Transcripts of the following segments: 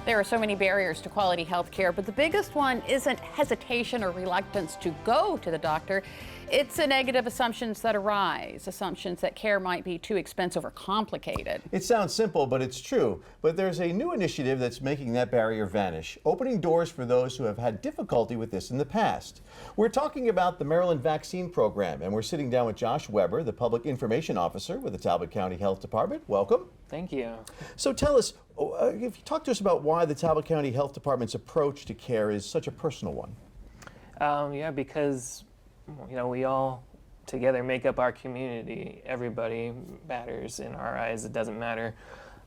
There are so many barriers to quality health care, but the biggest one isn't hesitation or reluctance to go to the doctor. It's the negative assumptions that arise, assumptions that care might be too expensive or complicated. It sounds simple, but it's true. But there's a new initiative that's making that barrier vanish, opening doors for those who have had difficulty with this in the past. We're talking about the Maryland vaccine program, and we're sitting down with Josh Weber, the Public Information Officer with the Talbot County Health Department. Welcome. Thank you. So tell us, if you talk to us about why the Talbot County Health Department's approach to care is such a personal one. Yeah, because we all together make up our community. Everybody matters in our eyes. It doesn't matter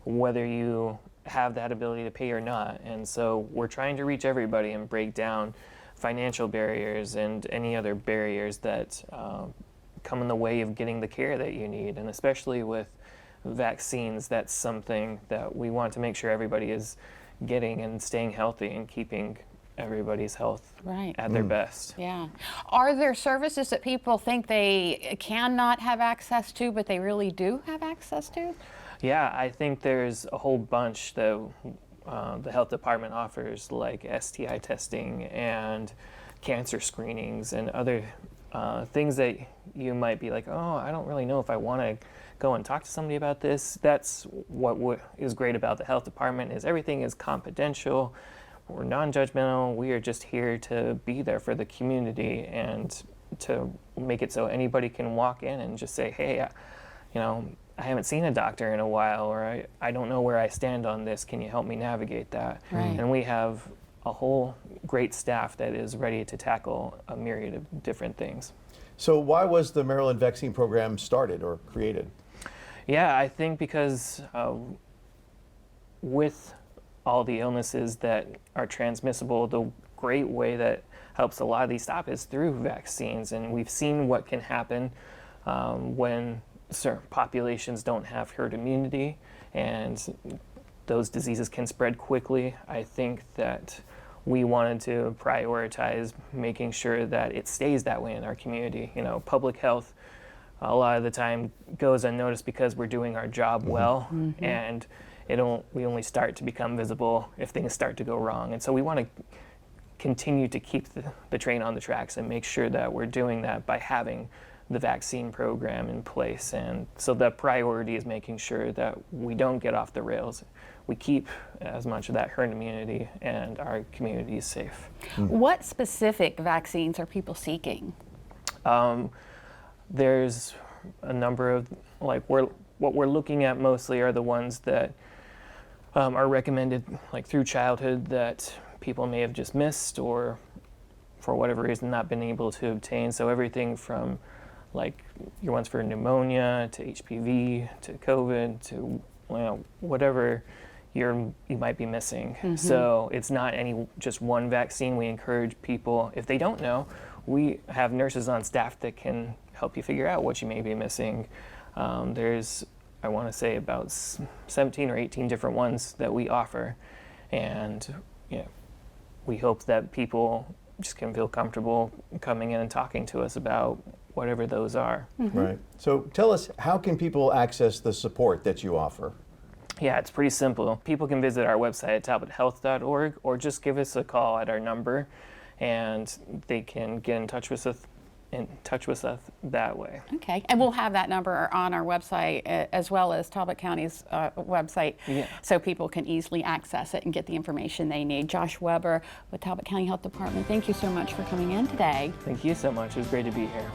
whether you have that ability to pay or not. And so we're trying to reach everybody and break down financial barriers and any other barriers that come in the way of getting the care that you need. And especially with vaccines, that's something that we want to make sure everybody is getting and staying healthy and keeping everybody's health at their best. Yeah. Are there services that people think they cannot have access to, but they really do have access to? Yeah, I think there's a whole bunch that the health department offers, like STI testing and cancer screenings and other things that you might be like, oh, I don't really know if I want to go and talk to somebody about this. That's what is great about the health department, is everything is confidential. We're non-judgmental. We are just here to be there for the community and to make it so anybody can walk in and just say, hey, I haven't seen a doctor in a while, or I don't know where I stand on this. Can you help me navigate that? Right. And we have a whole great staff that is ready to tackle a myriad of different things. So why was the Maryland vaccine program started or created? Yeah, I think because with all the illnesses that are transmissible, the great way that helps a lot of these stop is through vaccines. And we've seen what can happen when certain populations don't have herd immunity, and those diseases can spread quickly. I think that we wanted to prioritize making sure that it stays that way in our community. Public health a lot of the time goes unnoticed because we're doing our job well, and we only start to become visible if things start to go wrong. And so we want to continue to keep the train on the tracks and make sure that we're doing that by having the vaccine program in place. And so the priority is making sure that we don't get off the rails. We keep as much of that herd immunity and our community is safe. What specific vaccines are people seeking? There's a number of, what we're looking at mostly are the ones that are recommended through childhood that people may have just missed or for whatever reason not been able to obtain. So everything from your ones for pneumonia to HPV to COVID to whatever you might be missing. So it's not just one vaccine. We encourage people, if they don't know, we have nurses on staff that can help you figure out what you may be missing. There's, I want to say, about 17 or 18 different ones that we offer, and we hope that people just can feel comfortable coming in and talking to us about whatever those are. Right. So tell us, how can people access the support that you offer? Yeah, it's pretty simple. People can visit our website at talbothealth.org or just give us a call at our number, and they can get in touch with us that way. Okay, and we'll have that number on our website as well as Talbot County's website, so people can easily access it and get the information they need. Josh Weber with Talbot County Health Department, thank you so much for coming in today. Thank you so much. It was great to be here.